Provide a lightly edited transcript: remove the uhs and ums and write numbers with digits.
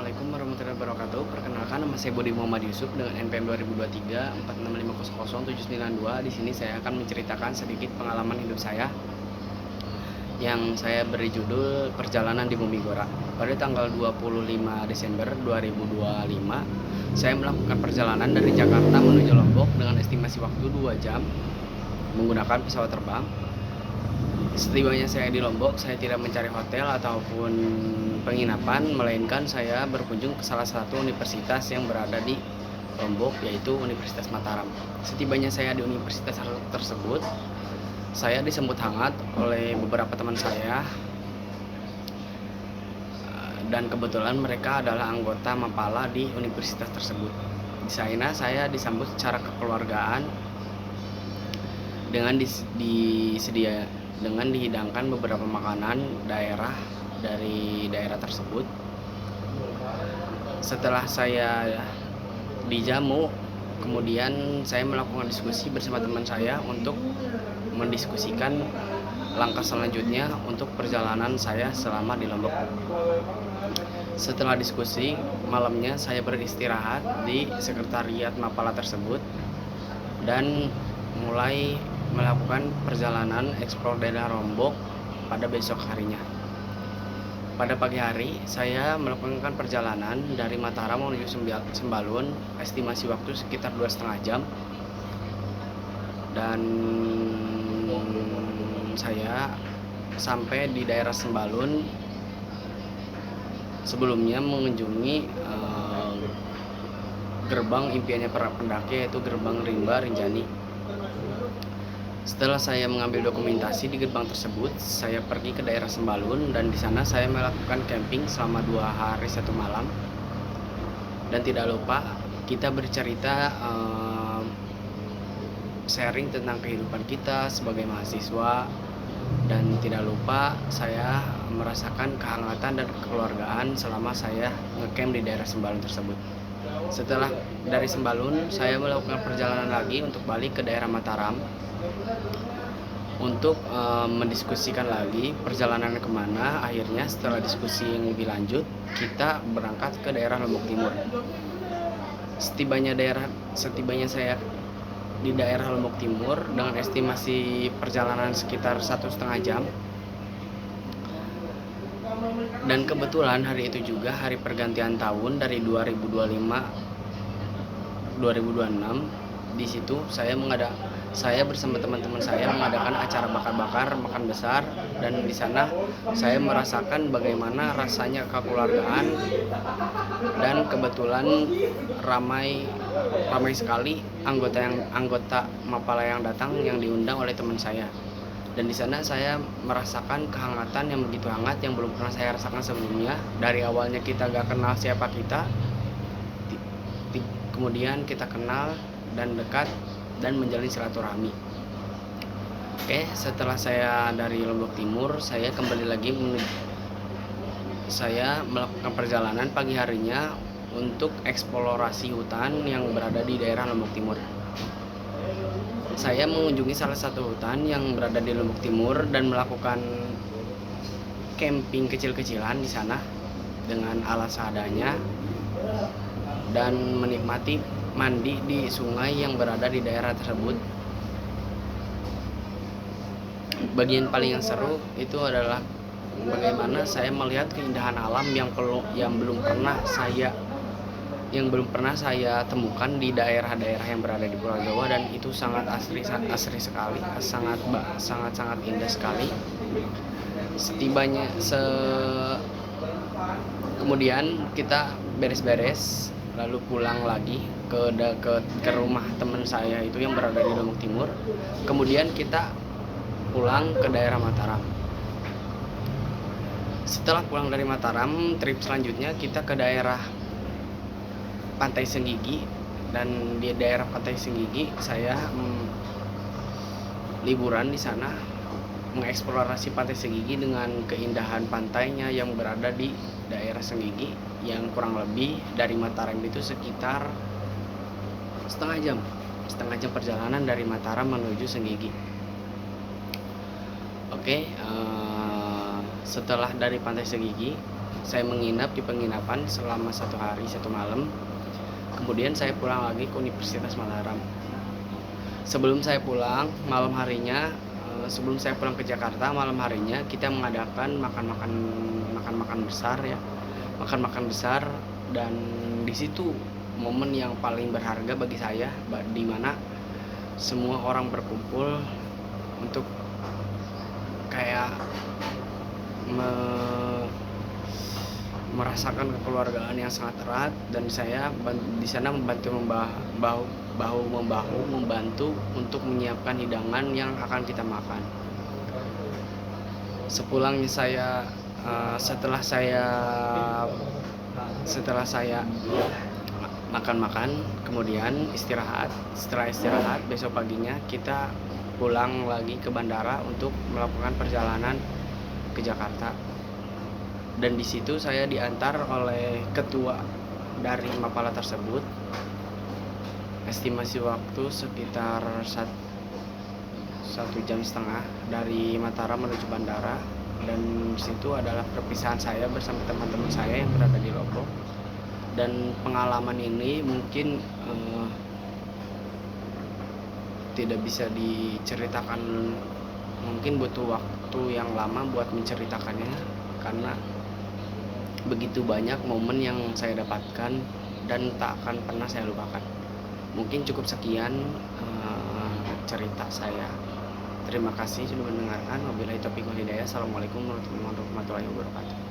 Assalamualaikum warahmatullahi wabarakatuh. Perkenalkan, nama saya Budi Muhammad Yusuf dengan NPM 2023 465000792. Di sini saya akan menceritakan sedikit pengalaman hidup saya yang saya beri judul Perjalanan di Bumi Gora. Pada tanggal 25 Desember 2025, saya melakukan perjalanan dari Jakarta menuju Lombok dengan estimasi waktu 2 jam menggunakan pesawat terbang. Setibanya saya di Lombok, saya tidak mencari hotel ataupun penginapan, melainkan saya berkunjung ke salah satu universitas yang berada di Lombok, yaitu Universitas Mataram. Setibanya saya di universitas tersebut, saya disambut hangat oleh beberapa teman saya, dan kebetulan mereka adalah anggota Mapala di universitas tersebut. Di sana saya disambut secara kekeluargaan dengan dihidangkan beberapa makanan daerah dari daerah tersebut. Setelah saya dijamu, kemudian saya melakukan diskusi bersama teman saya untuk mendiskusikan langkah selanjutnya untuk perjalanan saya selama di Lombok. Setelah diskusi, malamnya saya beristirahat di sekretariat Mapala tersebut dan mulai melakukan perjalanan eksplor daerah Lombok pada besok harinya. Pada pagi hari, saya melakukan perjalanan dari Mataram menuju Sembalun, estimasi waktu sekitar 2,5 jam. Dan saya sampai di daerah Sembalun sebelumnya mengunjungi gerbang impiannya para pendaki, yaitu gerbang Rimba Rinjani. Setelah saya mengambil dokumentasi di gerbang tersebut, saya pergi ke daerah Sembalun dan di sana saya melakukan camping selama 2 hari 1 malam. Dan tidak lupa kita bercerita, sharing tentang kehidupan kita sebagai mahasiswa, dan tidak lupa saya merasakan kehangatan dan kekeluargaan selama saya ngecamp di daerah Sembalun tersebut. Setelah dari Sembalun, saya melakukan perjalanan lagi untuk balik ke daerah Mataram untuk mendiskusikan lagi perjalanan kemana. Akhirnya setelah diskusi yang lebih lanjut, kita berangkat ke daerah Lombok Timur. Setibanya saya di daerah Lombok Timur dengan estimasi perjalanan sekitar 1,5 jam. Dan kebetulan hari itu juga hari pergantian tahun dari 2025-2026. Di situ saya bersama teman-teman saya mengadakan acara bakar-bakar makan besar, dan di sana saya merasakan bagaimana rasanya kekeluargaan, dan kebetulan ramai sekali anggota Mapala yang datang, yang diundang oleh teman saya. Dan di sana saya merasakan kehangatan yang begitu hangat yang belum pernah saya rasakan sebelumnya. Dari awalnya kita gak kenal siapa kita, kemudian kita kenal dan dekat dan menjalin silaturahmi. Oke, setelah saya dari Lombok Timur, saya kembali lagi saya melakukan perjalanan pagi harinya untuk eksplorasi hutan yang berada di daerah Lombok Timur. Saya mengunjungi salah satu hutan yang berada di Lombok Timur dan melakukan camping kecil-kecilan di sana dengan alat seadanya dan menikmati mandi di sungai yang berada di daerah tersebut. Bagian paling yang seru itu adalah bagaimana saya melihat keindahan alam yang belum pernah saya temukan di daerah-daerah yang berada di Pulau Jawa, dan itu sangat asri sekali, sangat indah sekali. Kemudian kita beres-beres lalu pulang lagi ke rumah teman saya itu yang berada di Lombok Timur. Kemudian kita pulang ke daerah Mataram. Setelah pulang dari Mataram, trip selanjutnya kita ke daerah Pantai Senggigi, dan di daerah Pantai Senggigi saya liburan di sana, mengeksplorasi Pantai Senggigi dengan keindahan pantainya yang berada di daerah Senggigi, yang kurang lebih dari Mataram itu sekitar setengah jam perjalanan dari Mataram menuju Senggigi. Oke, setelah dari Pantai Senggigi, Saya menginap di penginapan selama 1 hari 1 malam. Kemudian saya pulang lagi ke Universitas Mataram. Sebelum saya pulang malam harinya, sebelum saya pulang ke Jakarta malam harinya, kita mengadakan makan-makan besar ya, makan-makan besar. Dan di situ momen yang paling berharga bagi saya, di mana semua orang berkumpul untuk kayak merasakan kekeluargaan yang sangat erat, dan saya di sana membantu bahu membahu membantu untuk menyiapkan hidangan yang akan kita makan. Sepulangnya saya, setelah saya makan-makan, kemudian istirahat. Setelah istirahat, besok paginya kita pulang lagi ke bandara untuk melakukan perjalanan ke Jakarta. Dan di situ saya diantar oleh ketua dari Mapala tersebut. Estimasi waktu sekitar 1,5 jam dari Mataram menuju bandara. Dan di situ adalah perpisahan saya bersama teman-teman saya yang berada di Lombok. Dan pengalaman ini mungkin tidak bisa diceritakan, mungkin butuh waktu yang lama buat menceritakannya, karena begitu banyak momen yang saya dapatkan dan tak akan pernah saya lupakan. Mungkin cukup sekian cerita saya. Terima kasih sudah mendengarkan. Wabillahi taufiq wal hidayah. Assalamualaikum warahmatullahi wabarakatuh.